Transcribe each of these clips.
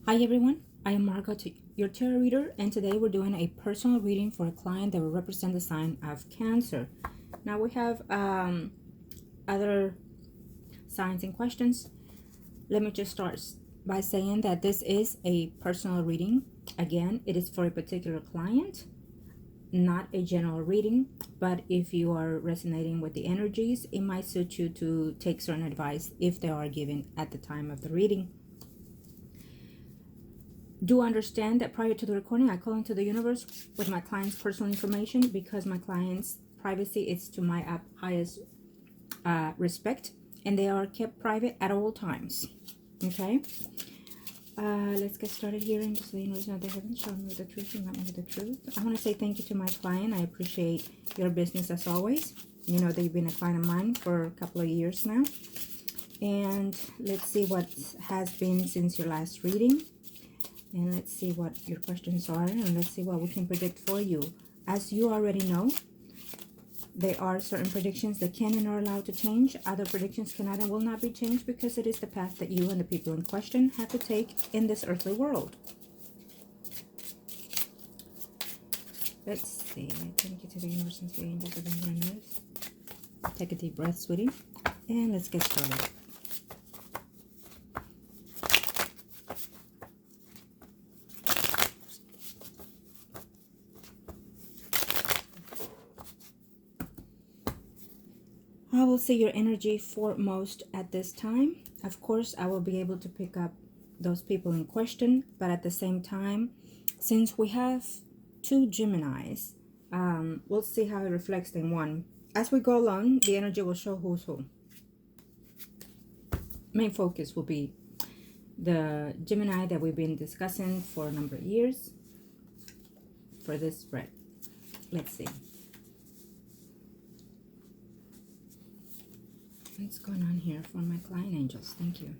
Hi everyone, I am Margot, your tarot reader, and today we're doing a personal reading for a client that will represent the sign of Cancer. Now we have other signs and questions. Let me just start by saying that this is a personal reading. Again, it is for a particular client, not a general reading, but if you are resonating with the energies, it might suit you to take certain advice if they are given at the time of the reading. Do understand that prior to the recording, I call into the universe with my client's personal information because my client's privacy is to my highest respect, and they are kept private at all times. Okay, let's get started here. And just so you know, they haven't shown me the truth and not me the truth. I want to say thank you to my client. I appreciate your business as always. You know that you've been a client of mine for a couple of years now. And let's see what has been since your last reading. And let's see what your questions are, and let's see what we can predict for you. As you already know, there are certain predictions that can and are allowed to change. Other predictions cannot and will not be changed because it is the path that you and the people in question have to take in this earthly world. Let's see. Thank you to the universe and to the angels of the universe. Take a deep breath, sweetie, and let's get started. I will see your energy foremost at this time. Of course, I will be able to pick up those people in question, but at the same time, since we have two Geminis, we'll see how it reflects in one. As we go along, the energy will show who's who. Main focus will be the Gemini that we've been discussing for a number of years for this spread. Let's see. What's going on here for my client angels? Thank you.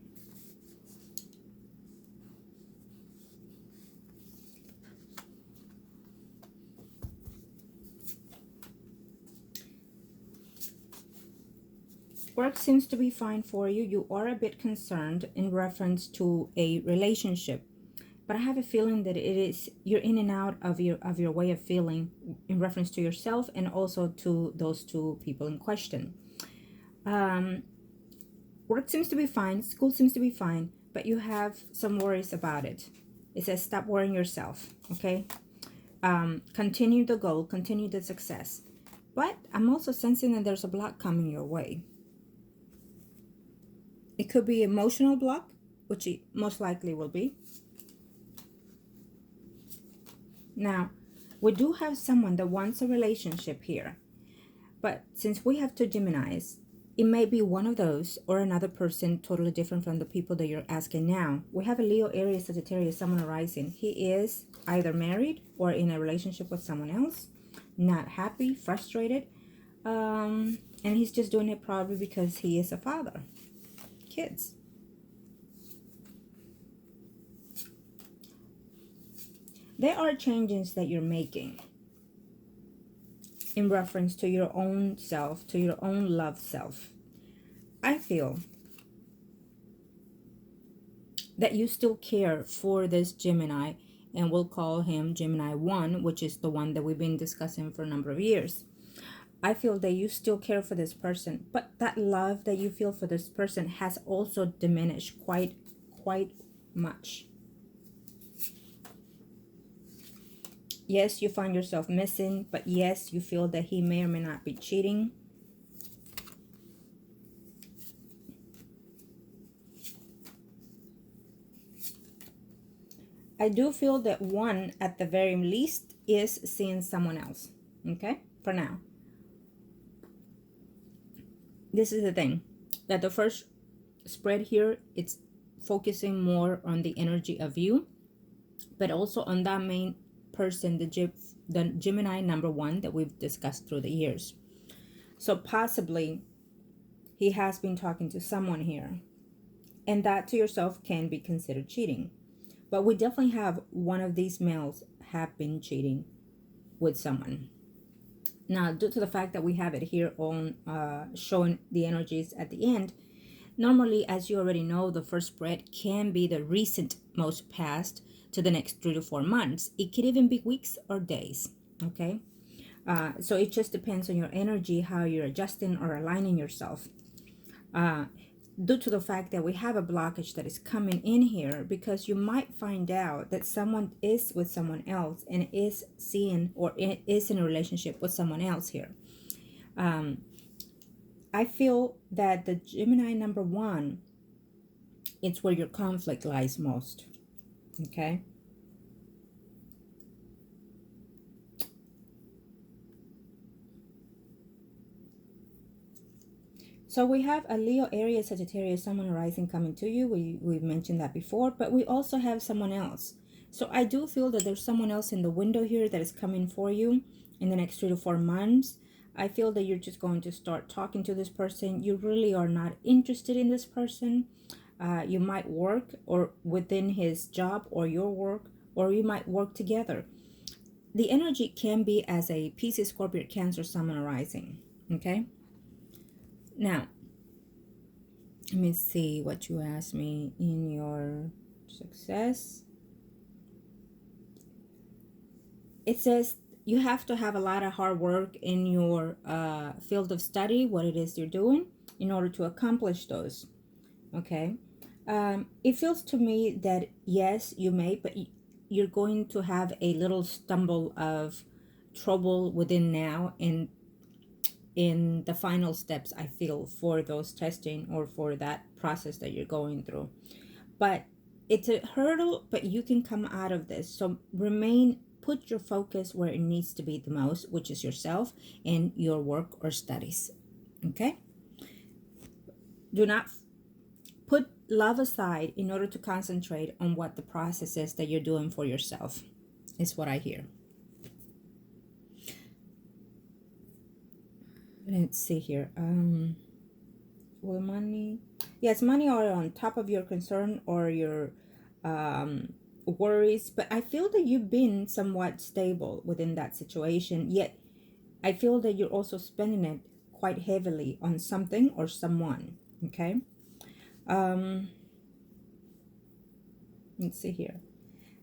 Work seems to be fine for you. You are a bit concerned in reference to a relationship, but I have a feeling that you're in and out of your way of feeling in reference to yourself and also to those two people in question. Work seems to be fine, school seems to be fine, but you have some worries about it. It says stop worrying yourself, okay? Continue the goal, continue the success. But I'm also sensing that there's a block coming your way. It could be emotional block, which it most likely will be. Now, we do have someone that wants a relationship here. But since we have two Geminis, it may be one of those or another person totally different from the people that you're asking now. We have a Leo, Aries, Sagittarius, Someone arising. He is either married or in a relationship with someone else, not happy, frustrated, and he's just doing it probably because he is a father. Kids. There are changes that you're making in reference to your own self, to your own love self. I feel that you still care for this Gemini, and we'll call him Gemini 1, which is the one that we've been discussing for a number of years. I feel that you still care for this person, but that love that you feel for this person has also diminished quite much. Yes, you find yourself missing, but yes, you feel that he may or may not be cheating. I do feel that one, at the very least, is seeing someone else, okay, for now. This is the thing, that the first spread here, it's focusing more on the energy of you, but also on that main person, the Gemini number 1 that we've discussed through the years. So possibly he has been talking to someone here, and that to yourself can be considered cheating. But we definitely have one of these males have been cheating with someone. Now, due to the fact that we have it here on showing the energies at the end, Normally, as you already know, the first spread can be the recent most past to the next 3 to 4 months. It could even be weeks or days, okay? So it just depends on your energy, how you're adjusting or aligning yourself. Due to the fact that we have a blockage that is coming in here, because you might find out that someone is with someone else and is seeing or is in a relationship with someone else here. I feel that the Gemini number 1, it's where your conflict lies most, okay? So we have a Leo, Aries, Sagittarius, someone rising coming to you. We've mentioned that before, but we also have someone else. So I do feel that there's someone else in the window here that is coming for you in the next 3 to 4 months. I feel that you're just going to start talking to this person. You really are not interested in this person. You might work or within his job or your work, or you might work together. The energy can be as a Pisces, Scorpio, Cancer, Sun rising. Okay. Now, let me see what you asked me in your success. It says you have to have a lot of hard work in your field of study, what it is you're doing, in order to accomplish those. Okay. It feels to me that yes, you may, but you're going to have a little stumble of trouble within now and in the final steps, I feel, for those testing or for that process that you're going through. But it's a hurdle, but you can come out of this. So put your focus where it needs to be the most, which is yourself and your work or studies. Okay? Do not put love aside in order to concentrate on what the process is that you're doing for yourself, is what I hear. Let's see here. Will money? Yes, money are on top of your concern or your worries, but I feel that you've been somewhat stable within that situation, yet I feel that you're also spending it quite heavily on something or someone. Okay. Let's see here.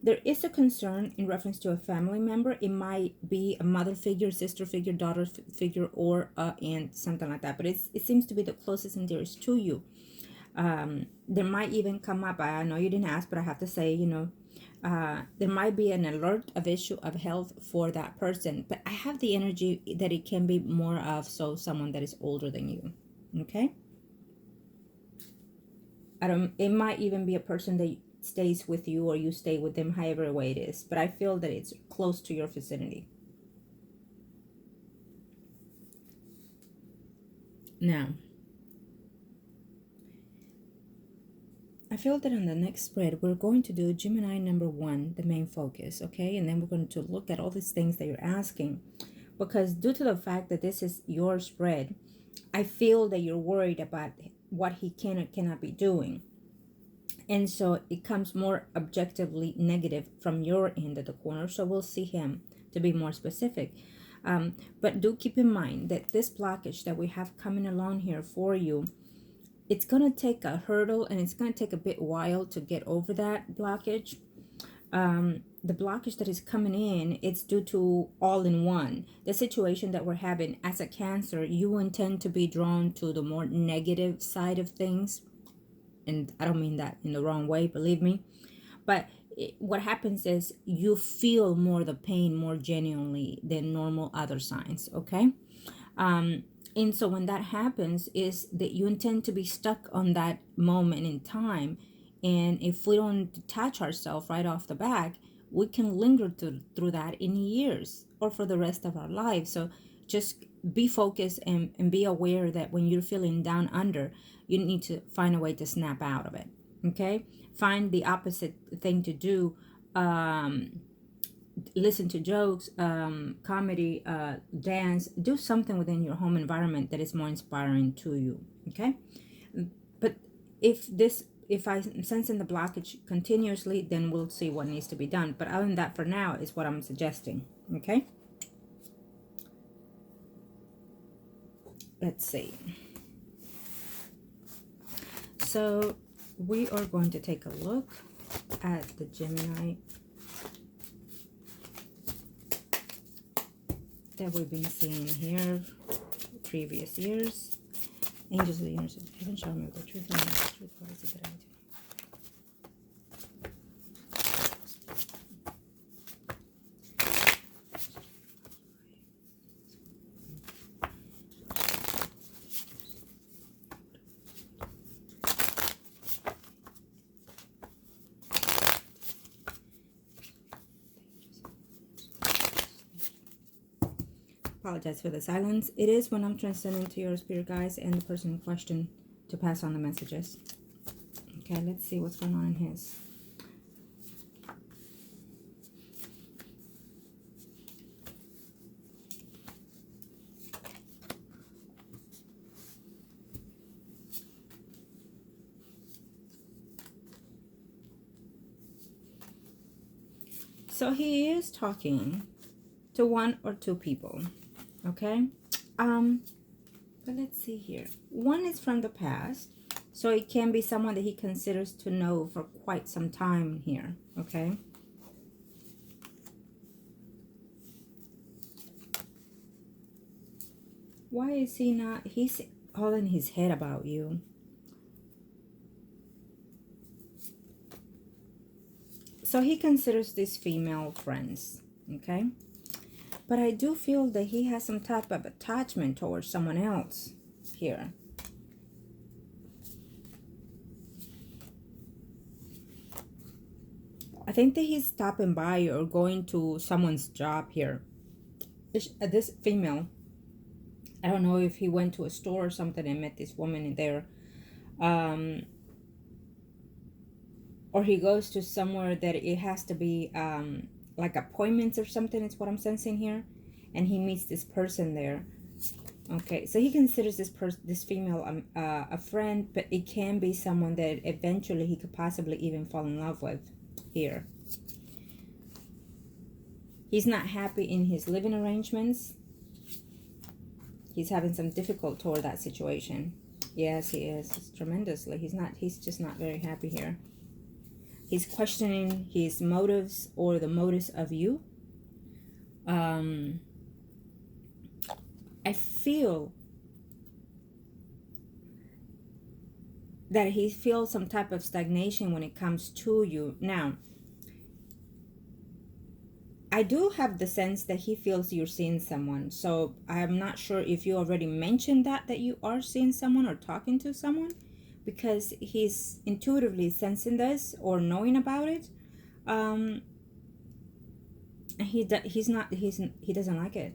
There is a concern in reference to a family member. It might be a mother figure, sister figure, daughter figure, or aunt, something like that. But it seems to be the closest and dearest to you. There might even come up, I know you didn't ask, but I have to say, there might be an alert of issue of health for that person. But I have the energy that it can be more of someone that is older than you. Okay? It might even be a person that stays with you or you stay with them, however way it is, but I feel that it's close to your vicinity. Now, I feel that on the next spread we're going to do Gemini number 1, the main focus, okay? And then we're going to look at all these things that you're asking, because due to the fact that this is your spread, I feel that you're worried about what he can or cannot be doing. And so it comes more objectively negative from your end of the corner. So we'll see him to be more specific. But do keep in mind that this blockage that we have coming along here for you, it's going to take a hurdle and it's going to take a bit while to get over that blockage. The blockage that is coming in, it's due to all in one. The situation that we're having as a Cancer, you intend to be drawn to the more negative side of things. And I don't mean that in the wrong way, believe me. But what happens is you feel more the pain more genuinely than normal other signs, okay? And so when that happens is that you intend to be stuck on that moment in time. And if we don't detach ourselves right off the bat, we can linger through that in years or for the rest of our lives. So just be focused and be aware that when you're feeling down under, you need to find a way to snap out of it. Okay? Find the opposite thing to do. Listen to jokes, comedy, dance. Do something within your home environment that is more inspiring to you. Okay? But if I'm sensing the blockage continuously, then we'll see what needs to be done. But other than that, for now, is what I'm suggesting. Okay? Let's see. So we are going to take a look at the Gemini that we've been seeing here previous years. Angels of the universe haven't shown me the truth. And the truth. What is it that I need to know? Apologize for the silence. It is when I'm transcending to your spirit guides and the person in question to pass on the messages. Okay, let's see what's going on in his. So he is talking to one or two people. Okay, but let's see here. One is from the past, so it can be someone that he considers to know for quite some time here. Okay, why is he not? He's all in his head about you. So he considers these female friends. Okay. But I do feel that he has some type of attachment towards someone else here. I think that he's stopping by or going to someone's job here. This female, I don't know if he went to a store or something and met this woman in there. Or he goes to somewhere that it has to be... like appointments or something is what I'm sensing here, and he meets this person there. Okay, so he considers this female a friend, but it can be someone that eventually he could possibly even fall in love with here. He's not happy in his living arrangements. He's having some difficulty toward that situation. Yes, he is. It's tremendously. He's just not very happy here. He's questioning his motives or the motives of you. I feel that he feels some type of stagnation when it comes to you. Now, I do have the sense that he feels you're seeing someone. So I'm not sure if you already mentioned that you are seeing someone or talking to someone, because he's intuitively sensing this or knowing about it. He doesn't like it.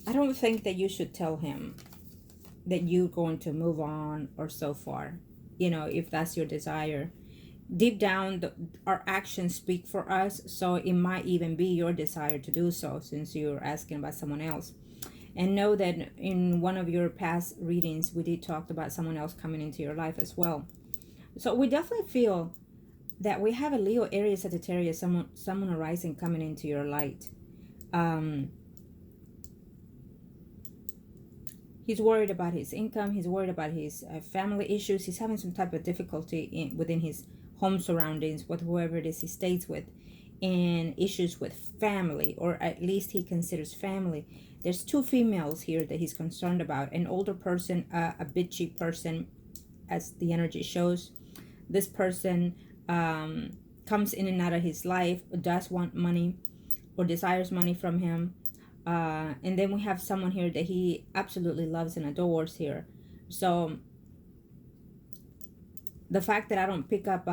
I don't think that you should tell him that you're going to move on or so far, you know, if that's your desire. Deep down, our actions speak for us, so it might even be your desire to do so, since you're asking about someone else. And know that in one of your past readings, we did talk about someone else coming into your life as well. So we definitely feel that we have a Leo, Aries, Sagittarius, someone arising coming into your light. He's worried about his income. He's worried about his family issues. He's having some type of difficulty within his home surroundings with whoever it is he stays with, and issues with family, or at least he considers family. There's two females here that he's concerned about. An older person, a bitchy person, as the energy shows. This person comes in and out of his life, does want money or desires money from him. And then we have someone here that he absolutely loves and adores here. So the fact that I don't pick up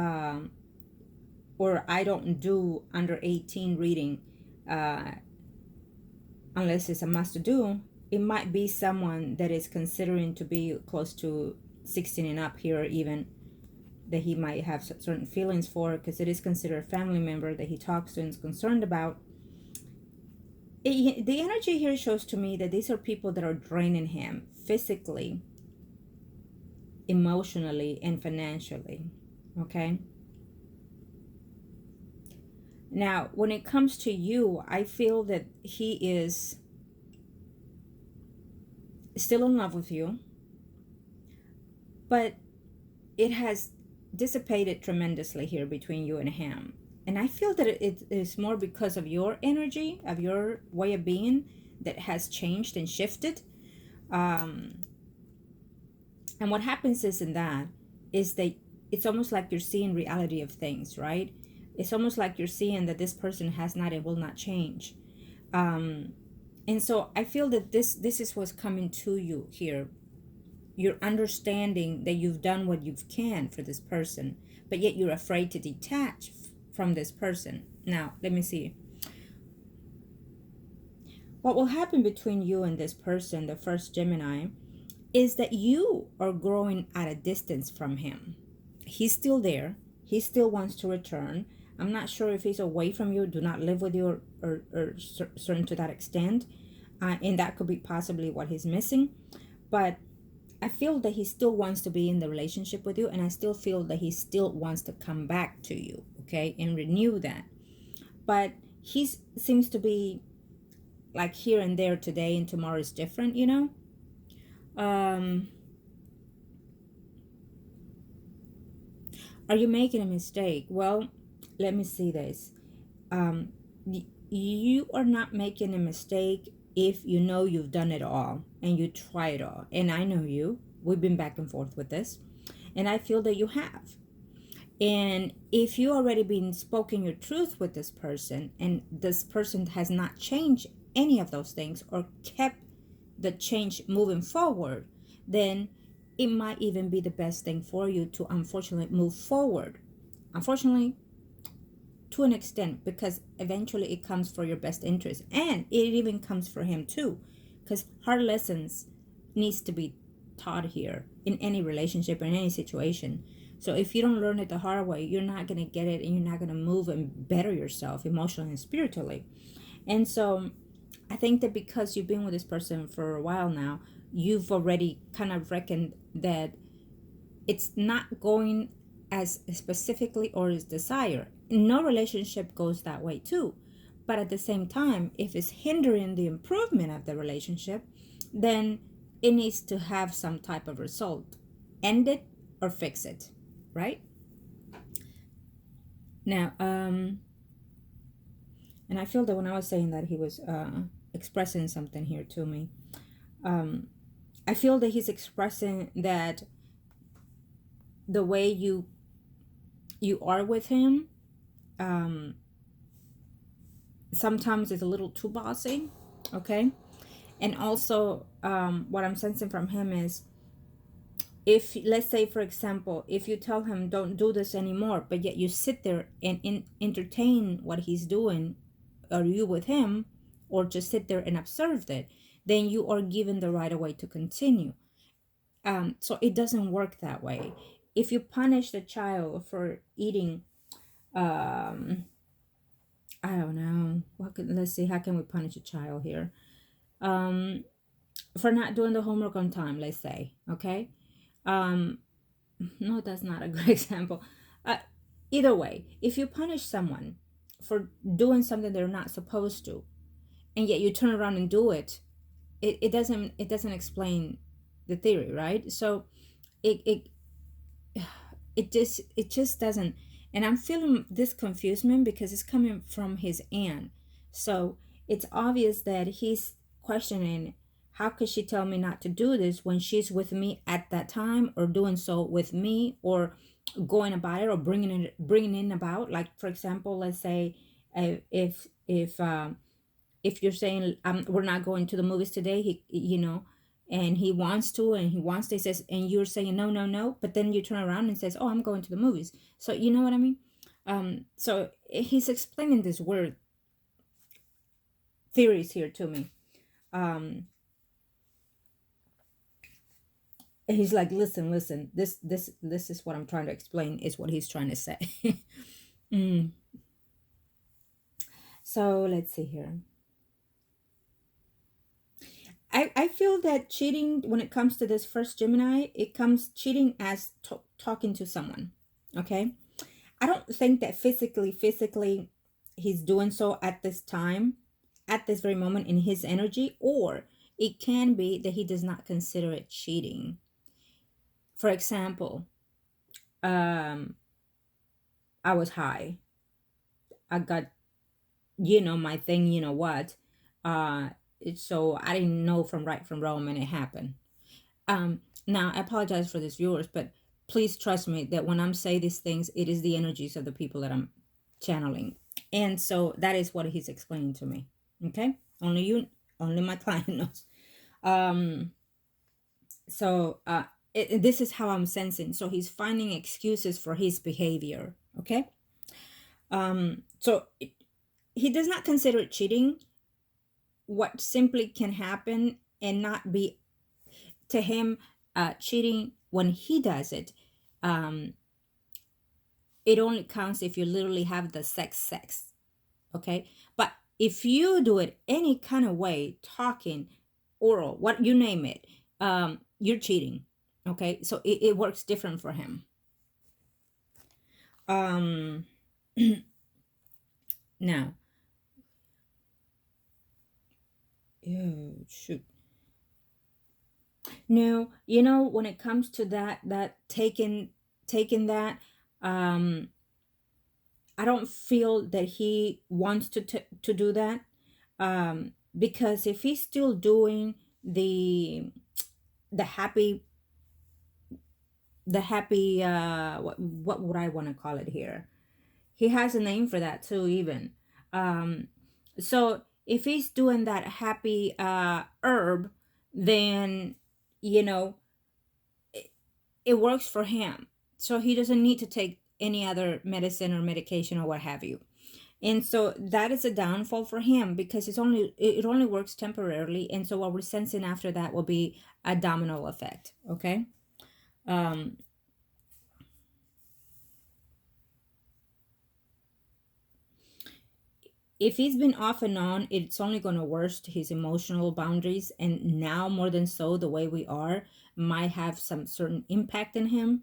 or I don't do under 18 reading unless it's a must do, it might be someone that is considering to be close to 16 and up here, even that he might have certain feelings for, because it is considered a family member that he talks to and is concerned about. The energy here shows to me that these are people that are draining him physically, emotionally, and financially. Okay. Now, when it comes to you, I feel that he is still in love with you, but it has dissipated tremendously here between you and him. And I feel that it is more because of your energy, of your way of being, that has changed and shifted. Um, and what happens is that it's almost like you're seeing reality of things, right? It's almost like you're seeing that this person has not and will not change. Um, and so I feel that this is what's coming to you here. You're understanding that you've done what you can for this person, but yet you're afraid to detach from this person. Now, let me see. What will happen between you and this person, the first Gemini, is that you are growing at a distance from him. He's still there. He still wants to return. I'm not sure if he's away from you, do not live with you, or certain to that extent. And that could be possibly what he's missing. But I feel that he still wants to be in the relationship with you, and I still feel that he still wants to come back to you, okay, and renew that. But he seems to be like here and there today, and tomorrow is different, you know. Are you making a mistake? Well, let me see this. You are not making a mistake if you know you've done it all and you try it all. And I know you. We've been back and forth with this. And I feel that you have. And if you already been spoken your truth with this person, and this person has not changed any of those things or kept the change moving forward, then it might even be the best thing for you to unfortunately move forward. Unfortunately, to an extent, because eventually it comes for your best interest, and it even comes for him too, because hard lessons needs to be taught here in any relationship or in any situation. So if you don't learn it the hard way, you're not going to get it, and you're not going to move and better yourself emotionally and spiritually. And so I think that because you've been with this person for a while now, you've already kind of reckoned that it's not going as specifically or as desired. No relationship goes that way too. But at the same time, if it's hindering the improvement of the relationship, then it needs to have some type of result. End it or fix it, right? Now, and I feel that when I was saying that he was expressing something here to me, I feel that he's expressing that the way you are with him, sometimes it's a little too bossy, okay? And also, what I'm sensing from him is, if, let's say, for example, if you tell him don't do this anymore, but yet you sit there and entertain what he's doing, or you with him, or just sit there and observe it, then you are given the right of way to continue. So it doesn't work that way. If you punish the child for eating, I don't know, let's see, how can we punish a child here? For not doing the homework on time, let's say, okay? No, that's not a good example. Either way, if you punish someone for doing something they're not supposed to, and yet you turn around and do it, it doesn't explain the theory, right? So it just doesn't. And I'm feeling this confusion because it's coming from his aunt. So it's obvious that he's questioning, how could she tell me not to do this when she's with me at that time, or doing so with me, or going about it, or bringing in about, like, for example, let's say, if you're saying, we're not going to the movies today, and he wants to, he says, and you're saying no, no, no, but then you turn around and says, oh, I'm going to the movies. So you know what I mean? So he's explaining this weird theories here to me. He's like, listen, this is what I'm trying to explain, is what he's trying to say. So let's see here. I feel that cheating, when it comes to this first Gemini, it comes cheating as talking to someone, okay? I don't think that physically he's doing so at this time, at this very moment in his energy, or it can be that he does not consider it cheating. For example, um, I was high. I got, my thing, what. Uh, so I didn't know from right from wrong, and it happened. Now I apologize for this, viewers, but please trust me that when I'm saying these things, it is the energies of the people that I'm channeling. And so that is what he's explaining to me. Okay? Only my client knows. Um, so this is how I'm sensing. So he's finding excuses for his behavior. Okay? He does not consider it cheating. What simply can happen and not be to him cheating when he does it, um, it only counts if you literally have the sex. Okay? But if you do it any kind of way, talking, oral, what you name it, you're cheating. Okay? So it works different for him. Now, oh, shoot. No, when it comes to that taking that, um, I don't feel that he wants to do that, because if he's still doing the happy what would I want to call it here? He has a name for that too, even. Um, so if he's doing that happy herb, then you know it works for him. So he doesn't need to take any other medicine or medication or what have you. And so that is a downfall for him because it only works temporarily. And so what we're sensing after that will be a domino effect. Okay. Um, if he's been off and on, it's only going to worsen his emotional boundaries. And now, more than so, the way we are might have some certain impact in him.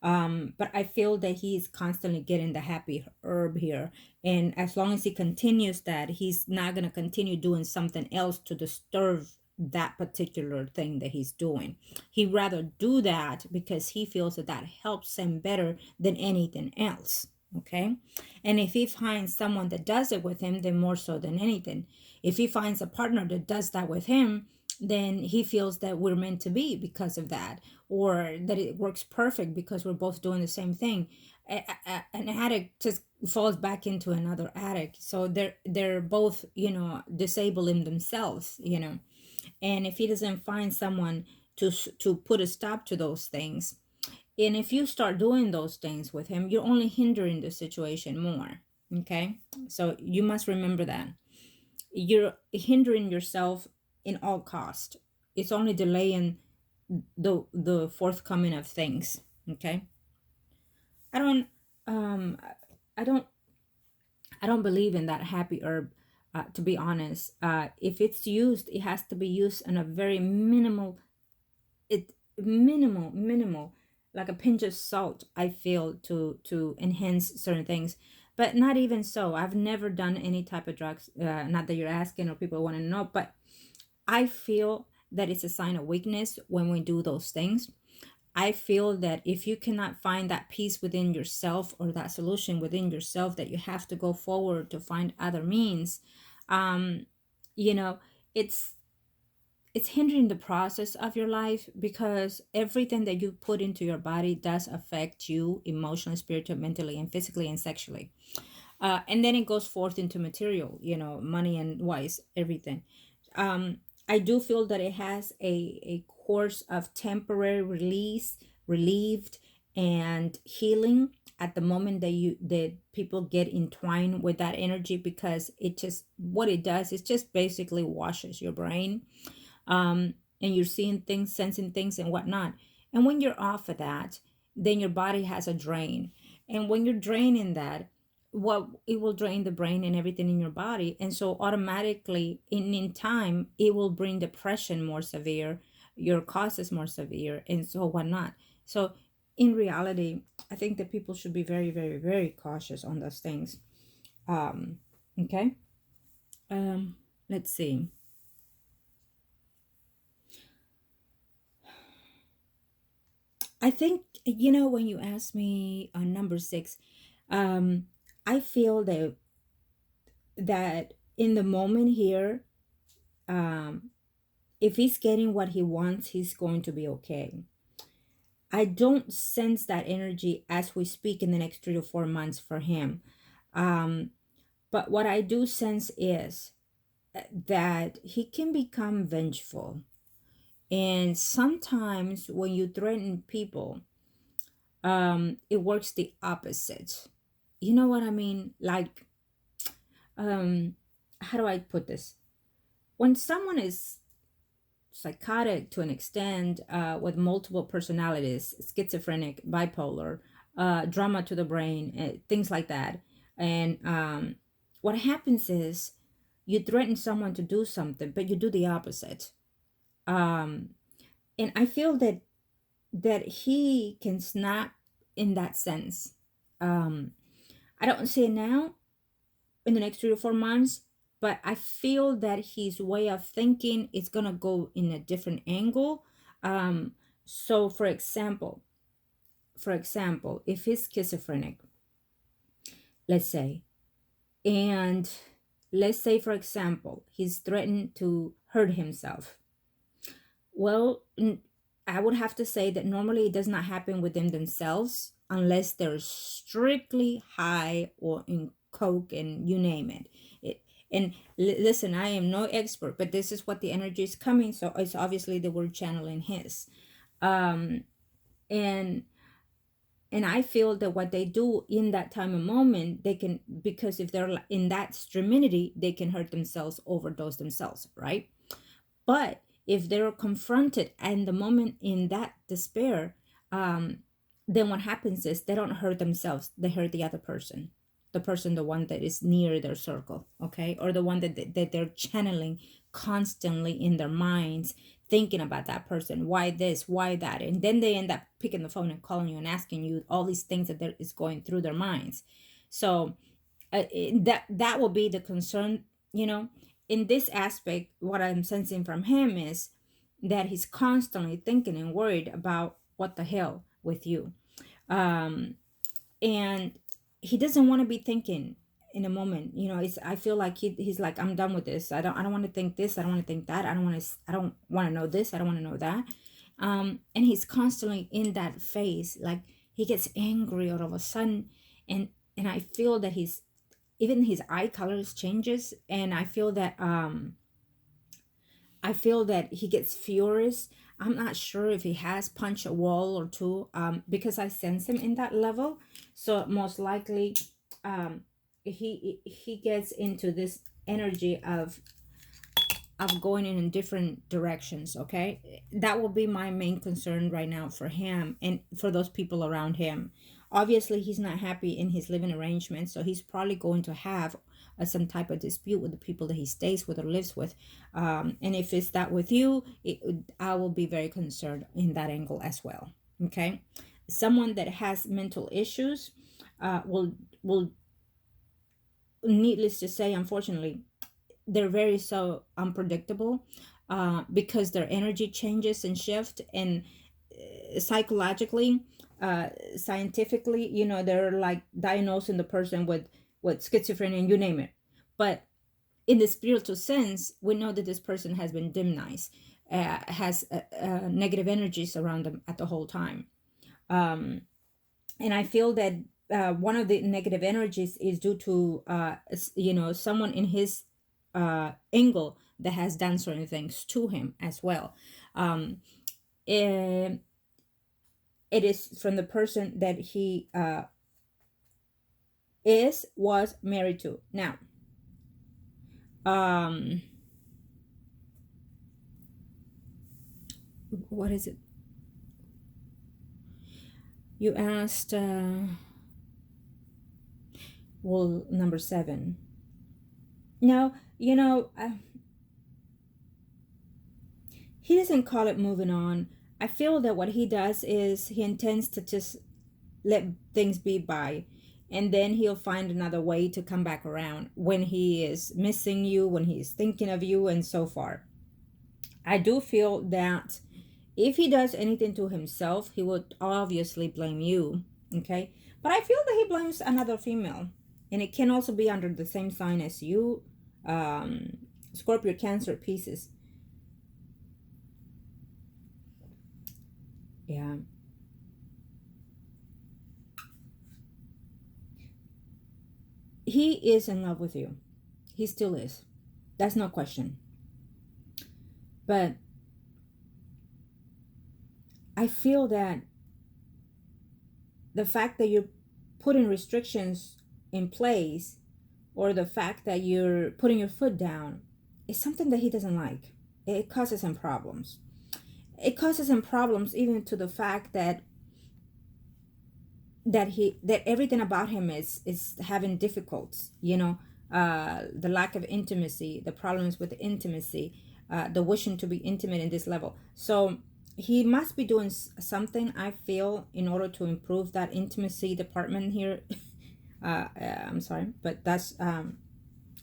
But I feel that he's constantly getting the happy herb here. And as long as he continues that, he's not going to continue doing something else to disturb that particular thing that he's doing. He'd rather do that because he feels that that helps him better than anything else. Okay. And if he finds someone that does it with him, then more so than anything. If he finds a partner that does that with him, then he feels that we're meant to be because of that, or that it works perfect because we're both doing the same thing. An addict just falls back into another addict, so they're both disabling themselves. And if he doesn't find someone to put a stop to those things, and if you start doing those things with him, you're only hindering the situation more. Okay? So you must remember that. You're hindering yourself in all cost. It's only delaying the forthcoming of things. Okay? I don't um I don't I don't believe in that happy herb, to be honest. If it's used, it has to be used in a very minimal, like a pinch of salt, I feel, to enhance certain things. But not even so. I've never done any type of drugs, not that you're asking or people want to know, but I feel that it's a sign of weakness when we do those things. I feel that if you cannot find that peace within yourself or that solution within yourself, that you have to go forward to find other means. um you know it's it's hindering the process of your life, because everything that you put into your body does affect you emotionally, spiritually, mentally, and physically, and sexually. And then it goes forth into material, money and wise, everything. I do feel that it has a course of temporary release, relieved, and healing at the moment that people get entwined with that energy, because it just, what it does is just basically washes your brain. And you're seeing things, sensing things, and whatnot. And when you're off of that, then your body has a drain. And when you're draining that, what it will drain the brain and everything in your body. And so automatically in time, it will bring depression more severe, your causes more severe, and so whatnot. So in reality, I think that people should be very, very, very cautious on those things. Okay. Let's see. I think, you know, when you ask me on number 6, um, I feel that in the moment here, um, if he's getting what he wants, he's going to be okay. I don't sense that energy as we speak in the next 3 to 4 months for him. Um, but what I do sense is that he can become vengeful. And sometimes when you threaten people, it works the opposite. You know what I mean? Like, um, how do I put this? When someone is psychotic to an extent, with multiple personalities, schizophrenic, bipolar, drama to the brain, things like that. And what happens is you threaten someone to do something, but you do the opposite. Um, and I feel that he can snap in that sense. Um, I don't see it now in the next 3 to 4 months, but I feel that his way of thinking is gonna go in a different angle. Um, so for example, if he's schizophrenic, let's say, and let's say for example, he's threatened to hurt himself. Well, I would have to say that normally it does not happen within themselves unless they're strictly high or in coke and you name it. And listen, I am no expert, but this is what the energy is coming. So it's obviously that we're channeling his. Um, and and I feel that what they do in that time and moment, they can, because if they're in that extremity, they can hurt themselves, overdose themselves, right? But if they're confronted in the moment in that despair, um, then what happens is they don't hurt themselves, they hurt the other person, the one that is near their circle, okay? Or the one that they're channeling constantly in their minds, thinking about that person, why this, why that. And then they end up picking the phone and calling you and asking you all these things that is going through their minds. So that will be the concern, you know. In this aspect, what I'm sensing from him is that he's constantly thinking and worried about what the hell with you. um and he doesn't want to be thinking in a moment, you know. It's, I feel like he's like, I'm done with this. I don't want to think this, I don't want to think that, I don't want to know this, I don't want to know that. And he's constantly in that phase, like he gets angry all of a sudden. And I feel that he's, even his eye colors changes, and I feel that he gets furious. I'm not sure if he has punched a wall or two, because I sense him in that level. So most likely, um, he gets into this energy of going in different directions. Okay, that will be my main concern right now for him and for those people around him. Obviously he's not happy in his living arrangement, so he's probably going to have some type of dispute with the people that he stays with or lives with. And if it's that with you, I will be very concerned in that angle as well. Okay, someone that has mental issues, will needless to say, unfortunately, they're very so unpredictable, because their energy changes and shift. And psychologically, scientifically, you know, they're like diagnosing the person with schizophrenia and you name it. But in the spiritual sense, we know that this person has been demonized, has negative energies around them at the whole time. um, and I feel that one of the negative energies is due to you know, someone in his angle that has done certain things to him as well. um, and it is from the person that he was married to now. um, what is it you asked? Well, number 7. No, you know, he doesn't call it moving on. I feel that what he does is he intends to just let things be by, and then he'll find another way to come back around when he is missing you, when he is thinking of you, and so far. I do feel that If he does anything to himself, he would obviously blame you, okay? But I feel that he blames another female, and it can also be under the same sign as you, Scorpio, Cancer, Pisces. Yeah. He is in love with you. He still is. That's no question. But I feel that the fact that you're putting restrictions in place, or the fact that you're putting your foot down, is something that he doesn't like. It causes him problems. It causes him problems even to the fact that everything about him is having difficulties, the lack of intimacy, the problems with the intimacy, the wishing to be intimate in this level. So he must be doing something, I feel, in order to improve that intimacy department here. I'm sorry, but that's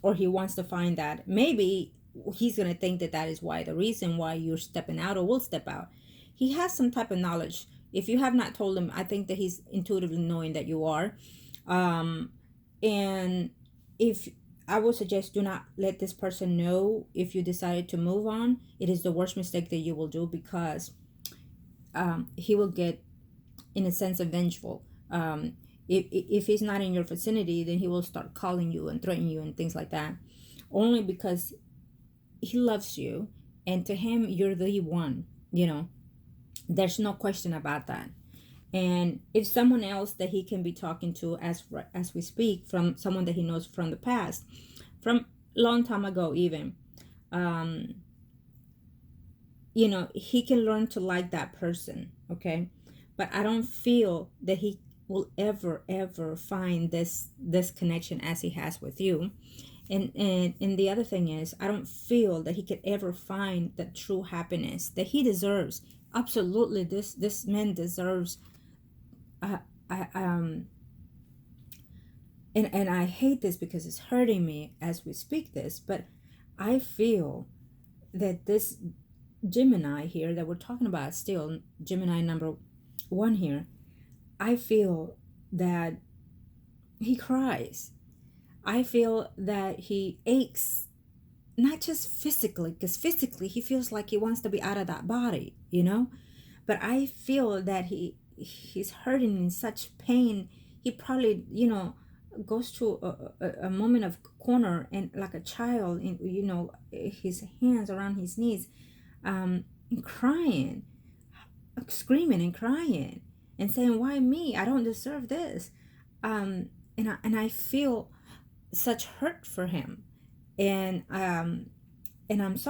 or he wants to find that. Maybe he's gonna think that is why, the reason why you're stepping out or will step out. He has some type of knowledge. If you have not told him, I think that he's intuitively knowing that you are. And if I would suggest, do not let this person know if you decided to move on. It is the worst mistake that you will do, because he will get, in a sense, vengeful. If he's not in your vicinity, then he will start calling you and threatening you and things like that, only because he loves you, and to him you're the one. There's no question about that. And if someone else that he can be talking to as we speak, from someone that he knows from the past, from long time ago even, he can learn to like that person, okay? But I don't feel that he will ever find this connection as he has with you. And the other thing is, I don't feel that he could ever find the true happiness that he deserves. Absolutely, this man deserves. And I hate this because it's hurting me as we speak this, but I feel that this Gemini here that we're talking about, still Gemini number 1 here, I feel that he cries. I feel that he aches, not just physically, because physically he feels like he wants to be out of that body, but I feel that he's hurting in such pain. He probably, goes to a moment of corner, and like a child, his hands around his knees, and crying, screaming and crying, and saying, why me? I don't deserve this. And I feel such hurt for him. And I'm sorry.